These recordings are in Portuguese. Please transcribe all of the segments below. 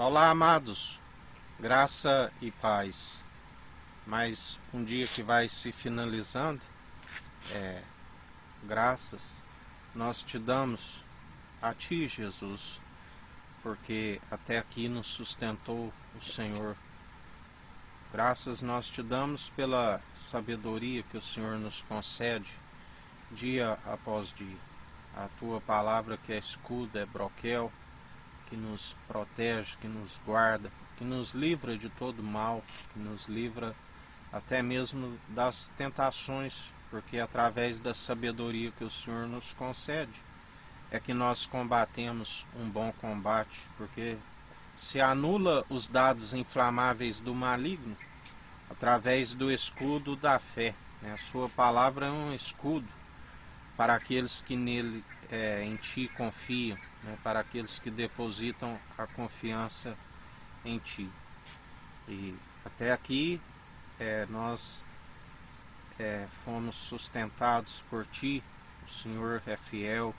Olá, amados, graça e paz. Mais um dia que vai se finalizando, graças nós te damos a ti, Jesus, porque até aqui nos sustentou o Senhor. Graças nós te damos pela sabedoria que o Senhor nos concede dia após dia. A tua palavra que é escudo, é broquel, que nos protege, que nos guarda, que nos livra de todo mal, que nos livra até mesmo das tentações, porque através da sabedoria que o Senhor nos concede é que nós combatemos um bom combate, porque se anula os dados inflamáveis do maligno através do escudo da fé. A sua palavra é um escudo para aqueles que nele, em ti confiam, para aqueles que depositam a confiança em ti. E até aqui nós fomos sustentados por ti. O Senhor é fiel,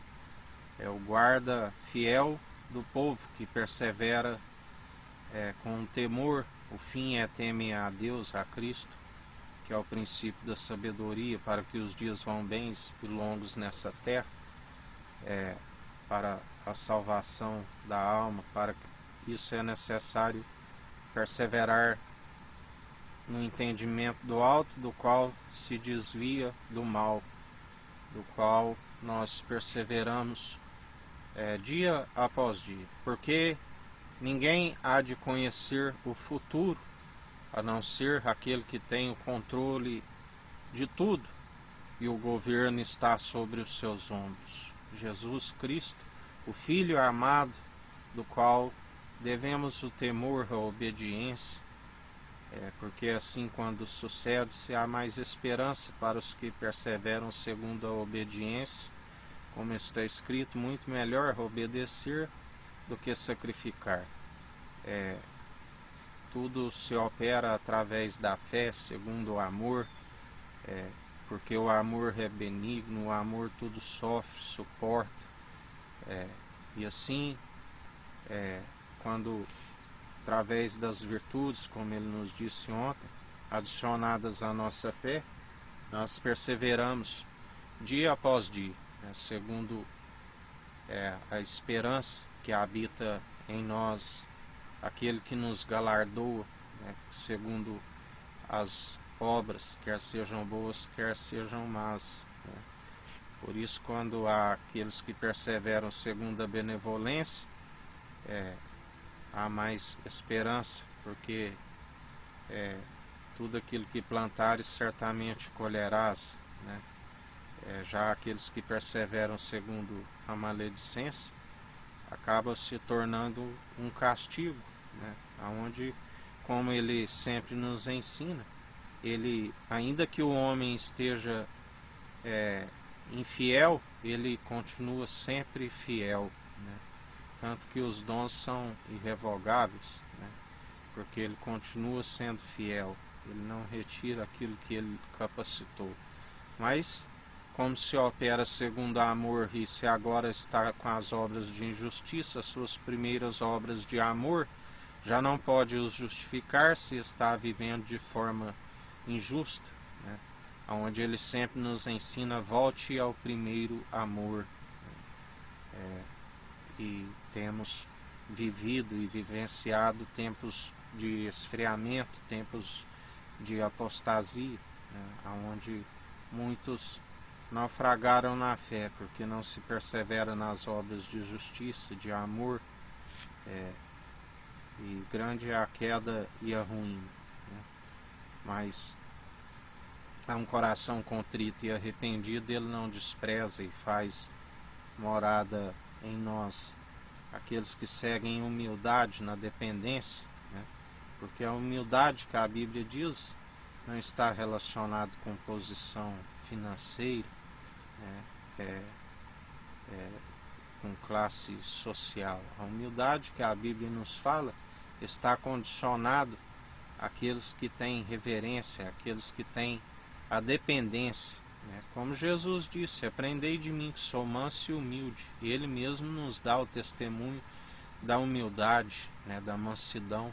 é o guarda fiel do povo que persevera com temor. O fim é temer a Deus, a Cristo, que é o princípio da sabedoria, para que os dias vão bens e longos nessa terra, para a salvação da alma. Para isso é necessário perseverar no entendimento do alto, do qual se desvia do mal, do qual nós perseveramos dia após dia, porque ninguém há de conhecer o futuro a não ser aquele que tem o controle de tudo, e o governo está sobre os seus ombros. Jesus Cristo, o Filho amado, do qual devemos o temor, a obediência, porque assim, quando sucede-se, há mais esperança para os que perseveram segundo a obediência. Como está escrito, muito melhor obedecer do que sacrificar. Tudo se opera através da fé, segundo o amor, porque o amor é benigno, o amor tudo sofre, suporta. E assim, quando através das virtudes, como ele nos disse ontem, adicionadas à nossa fé, nós perseveramos dia após dia, segundo a esperança que habita em nós, aquele que nos galardoa, segundo as obras, quer sejam boas, quer sejam más. Por isso, quando há aqueles que perseveram segundo a benevolência, há mais esperança, porque tudo aquilo que plantares certamente colherás. Já aqueles que perseveram segundo a maledicência, acaba se tornando um castigo, onde, como ele sempre nos ensina, ele, ainda que o homem esteja infiel, ele continua sempre fiel, tanto que os dons são irrevogáveis, porque ele continua sendo fiel, ele não retira aquilo que ele capacitou. Mas como se opera segundo amor, e se agora está com as obras de injustiça, as suas primeiras obras de amor, já não pode os justificar se está vivendo de forma injusta, onde ele sempre nos ensina: volte ao primeiro amor. E temos vivido e vivenciado tempos de esfriamento, tempos de apostasia, onde muitos naufragaram na fé, porque não se persevera nas obras de justiça, de amor, e grande é a queda e a ruína. Mas a um coração contrito e arrependido ele não despreza e faz morada em nós. Aqueles que seguem humildade na dependência, porque a humildade que a Bíblia diz não está relacionada com posição financeira, com classe social. A humildade que a Bíblia nos fala está condicionado àqueles que têm reverência, àqueles que têm a dependência. Como Jesus disse: aprendei de mim que sou manso e humilde. Ele mesmo nos dá o testemunho da humildade, né, da mansidão.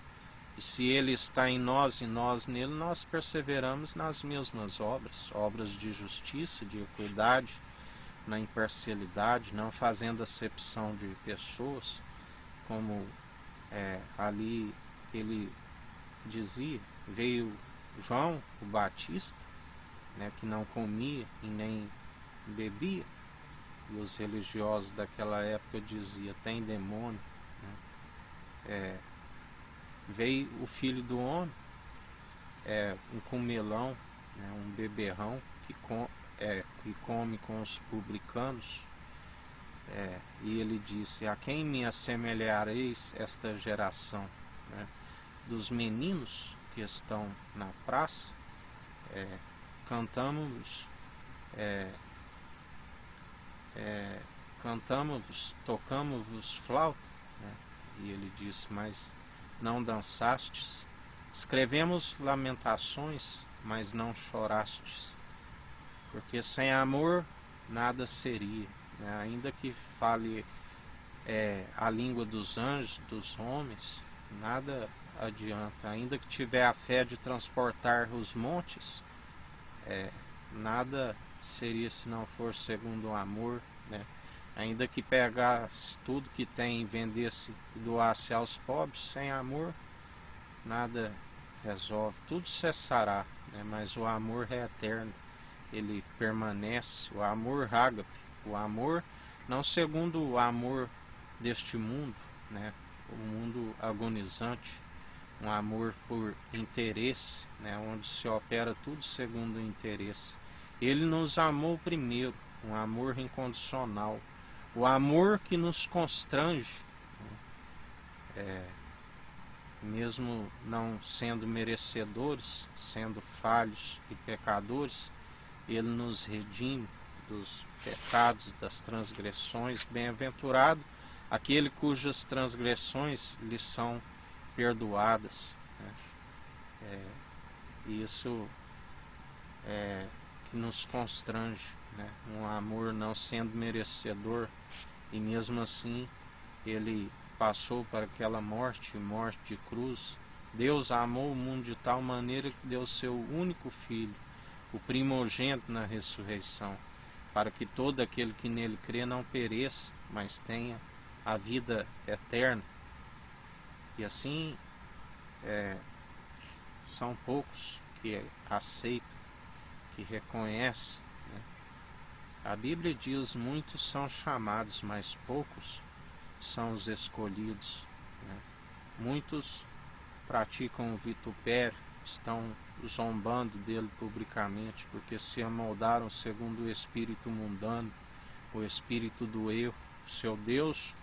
E se Ele está em nós e nós nele, nós perseveramos nas mesmas obras, obras de justiça, de equidade, na imparcialidade, não fazendo acepção de pessoas, como ali ele dizia, veio João o Batista, né, que não comia e nem bebia, e os religiosos daquela época diziam, tem demônio, né? Veio o Filho do Homem, um comelão, né, um beberrão, que come com os publicanos, e ele disse, a quem me assemelhareis esta geração, né? Dos meninos que estão na praça, cantamos, tocamos-vos flauta, né? E ele disse, mas não dançastes, escrevemos lamentações, mas não chorastes, porque sem amor nada seria, né? Ainda que fale a língua dos anjos, dos homens, nada adianta. Ainda que tiver a fé de transportar os montes, nada seria se não for segundo o amor, né? Ainda que pegasse tudo que tem e vendesse e doasse aos pobres, sem amor nada resolve, tudo cessará, né? Mas o amor é eterno, ele permanece, o amor ágape, o amor não segundo o amor deste mundo, né? O mundo agonizante, um amor por interesse, né? Onde se opera tudo segundo o interesse. Ele nos amou primeiro, um amor incondicional, o amor que nos constrange, mesmo não sendo merecedores, sendo falhos e pecadores, ele nos redime dos pecados, das transgressões. Bem-aventurado aquele cujas transgressões lhe são perdoadas, né? Isso que nos constrange, né? Um amor não sendo merecedor, e mesmo assim ele passou para aquela morte de cruz. Deus amou o mundo de tal maneira que deu seu único filho, o primogênito na ressurreição, para que todo aquele que nele crê não pereça, mas tenha a vida eterna. E assim são poucos que aceitam, que reconhecem, né? A Bíblia diz, muitos são chamados, mas poucos são os escolhidos, né? Muitos praticam o vitupério, estão zombando dele publicamente, porque se amoldaram segundo o espírito mundano, o espírito do erro. Seu Deus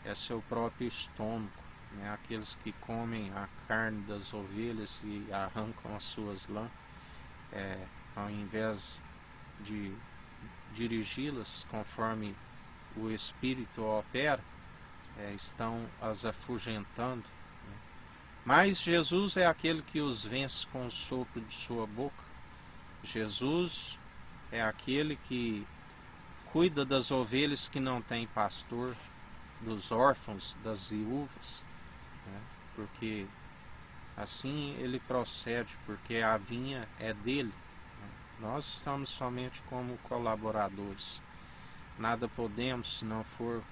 é seu próprio estômago, né? Aqueles que comem a carne das ovelhas e arrancam as suas lãs, ao invés de dirigi-las conforme o espírito opera, estão as afugentando, né? Mas Jesus é aquele que os vence com o sopro de sua boca. Jesus é aquele que cuida das ovelhas que não têm pastor, dos órfãos, das viúvas, né? Porque assim ele procede, porque a vinha é dele, né? Nós estamos somente como colaboradores. Nada podemos se não for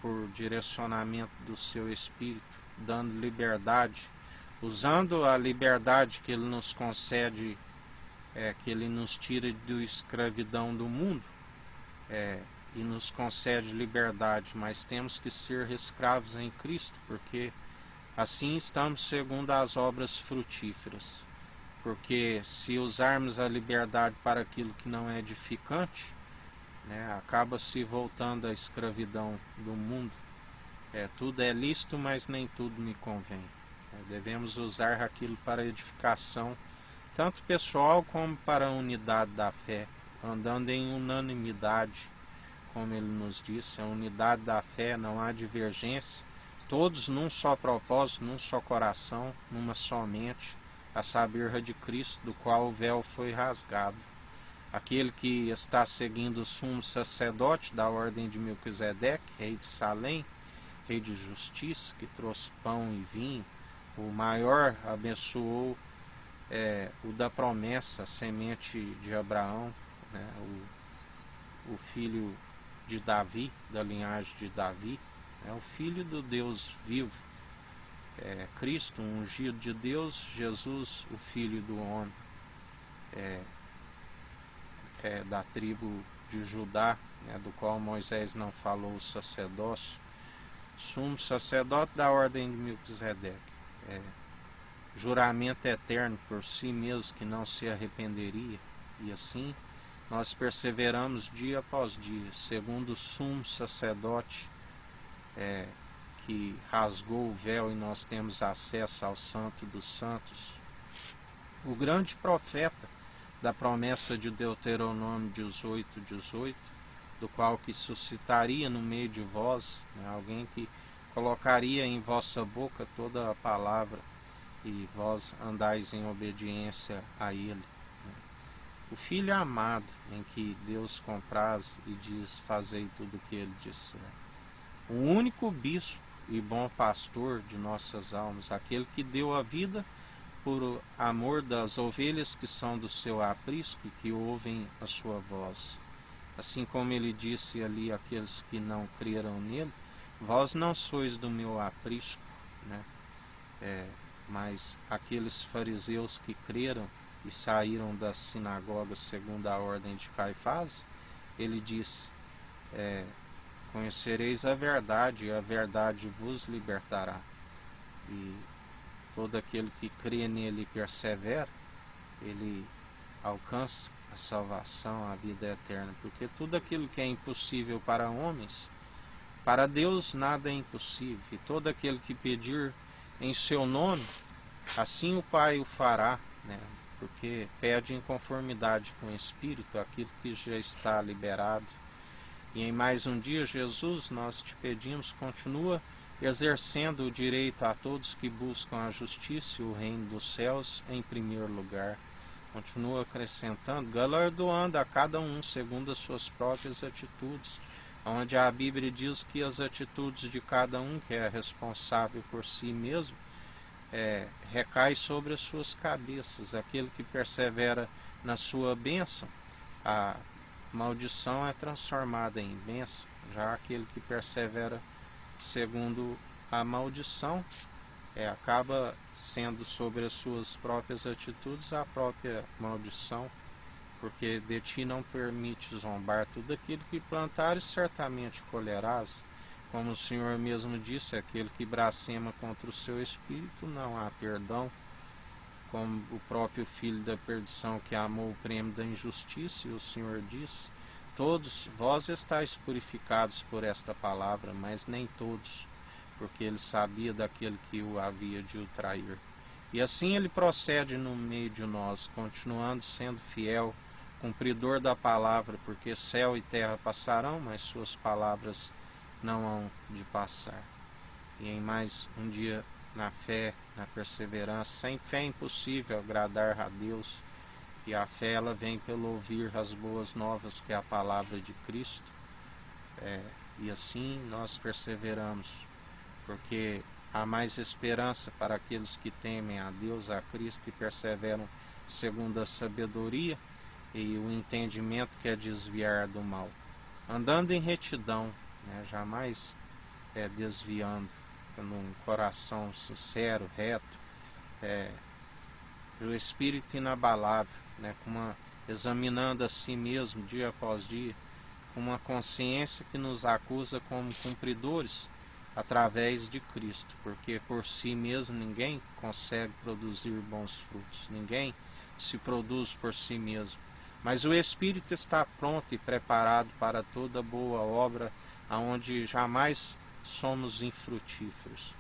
por direcionamento do seu Espírito, dando liberdade, usando a liberdade que ele nos concede, que ele nos tira da escravidão do mundo, e nos concede liberdade, mas temos que ser escravos em Cristo, porque assim estamos segundo as obras frutíferas. Porque se usarmos a liberdade para aquilo que não é edificante, né, acaba se voltando à escravidão do mundo. Tudo é lícito, mas nem tudo me convém. Devemos usar aquilo para edificação, tanto pessoal como para a unidade da fé, andando em unanimidade, como ele nos disse, a unidade da fé, não há divergência, todos num só propósito, num só coração, numa só mente, a saber a de Cristo, do qual o véu foi rasgado. Aquele que está seguindo o sumo sacerdote da ordem de Melquisedeque, rei de Salém, rei de justiça, que trouxe pão e vinho. O maior abençoou o da promessa, a semente de Abraão, né? O filho de Davi, da linhagem de Davi, o filho do Deus vivo, Cristo, um ungido de Deus, Jesus, o filho do homem, da tribo de Judá, do qual Moisés não falou o sacerdócio, sumo sacerdote da ordem de Melquisedeque, juramento eterno por si mesmo que não se arrependeria, e assim nós perseveramos dia após dia, segundo o sumo sacerdote que rasgou o véu e nós temos acesso ao Santo dos Santos. O grande profeta da promessa de Deuteronômio 18:18, do qual que suscitaria no meio de vós, alguém que colocaria em vossa boca toda a palavra e vós andais em obediência a ele. O Filho amado, em que Deus compraz e diz: fazei tudo o que ele disser. O único bispo e bom pastor de nossas almas, aquele que deu a vida por amor das ovelhas que são do seu aprisco e que ouvem a sua voz. Assim como ele disse ali àqueles que não creram nele: vós não sois do meu aprisco, mas aqueles fariseus que creram e saíram das sinagogas segundo a ordem de Caifás, ele disse: conhecereis a verdade e a verdade vos libertará. E todo aquele que crê nele e persevera, ele alcança a salvação, a vida eterna, porque tudo aquilo que é impossível para homens, para Deus nada é impossível, e todo aquele que pedir em seu nome, assim o Pai o fará, porque pede em conformidade com o Espírito aquilo que já está liberado. E em mais um dia, Jesus, nós te pedimos, continua exercendo o direito a todos que buscam a justiça e o reino dos céus em primeiro lugar. Continua acrescentando, galardoando a cada um segundo as suas próprias atitudes, onde a Bíblia diz que as atitudes de cada um que é responsável por si mesmo recai sobre as suas cabeças. Aquele que persevera na sua bênção, a maldição é transformada em bênção. Já aquele que persevera segundo a maldição, acaba sendo sobre as suas próprias atitudes a própria maldição, porque de ti não permite zombar, tudo aquilo que plantares certamente colherás. Como o Senhor mesmo disse, aquele que blasfema contra o seu espírito não há perdão. Como o próprio filho da perdição que amou o prêmio da injustiça, e o Senhor disse: todos vós estáis purificados por esta palavra, mas nem todos, porque ele sabia daquele que o havia de o trair. E assim ele procede no meio de nós, continuando sendo fiel, cumpridor da palavra, porque céu e terra passarão, mas suas palavras não hão de passar. E em mais um dia, na fé, na perseverança, sem fé é impossível agradar a Deus, e a fé ela vem pelo ouvir as boas novas, que é a palavra de Cristo. E assim nós perseveramos, porque há mais esperança para aqueles que temem a Deus, a Cristo, e perseveram segundo a sabedoria e o entendimento que é desviar do mal, andando em retidão, jamais desviando, num coração sincero, reto, o espírito inabalável, examinando a si mesmo dia após dia, com uma consciência que nos acusa como cumpridores através de Cristo, porque por si mesmo ninguém consegue produzir bons frutos, ninguém se produz por si mesmo, mas o Espírito está pronto e preparado para toda boa obra, aonde jamais somos infrutíferos.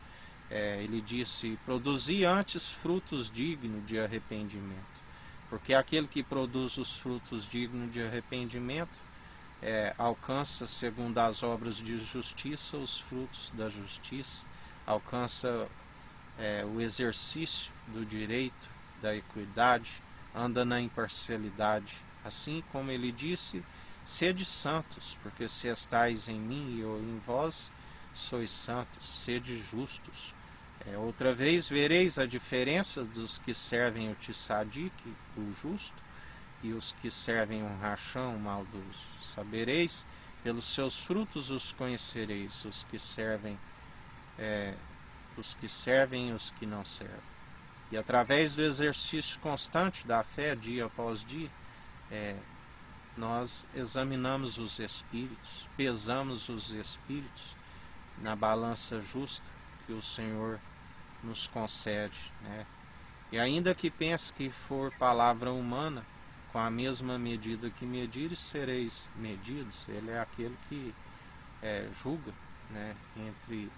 Ele disse: produzi antes frutos dignos de arrependimento, porque aquele que produz os frutos dignos de arrependimento alcança, segundo as obras de justiça, os frutos da justiça, alcança o exercício do direito, da equidade, anda na imparcialidade. Assim como ele disse: sede santos, porque se estáis em mim e eu em vós, sois santos, sede justos. Outra vez vereis a diferença dos que servem o tzadik, o justo, e os que servem um racham, o maldoso. Sabereis, pelos seus frutos os conhecereis, os que servem e os que não servem. E através do exercício constante da fé, dia após dia, nós examinamos os espíritos, pesamos os espíritos na balança justa que o Senhor nos concede, né? E ainda que pense que for palavra humana, com a mesma medida que medires, sereis medidos. Ele é aquele que julga, né, entre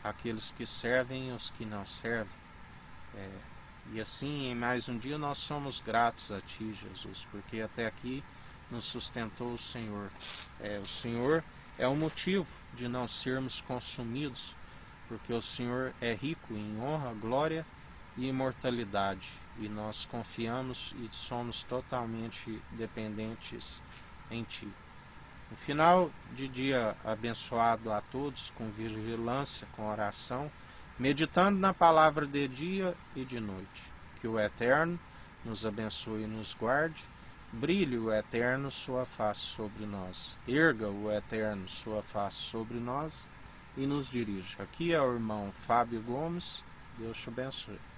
aqueles que servem e os que não servem. E assim, em mais um dia, nós somos gratos a Ti, Jesus, porque até aqui nos sustentou o Senhor. O Senhor é o motivo de não sermos consumidos, porque o Senhor é rico em honra, glória e imortalidade, e nós confiamos e somos totalmente dependentes em Ti. Um final de dia abençoado a todos, com vigilância, com oração, meditando na palavra de dia e de noite. Que o Eterno nos abençoe e nos guarde. Brilhe o Eterno sua face sobre nós. Erga o Eterno sua face sobre nós e nos dirija. Aqui é o irmão Fábio Gomes. Deus te abençoe.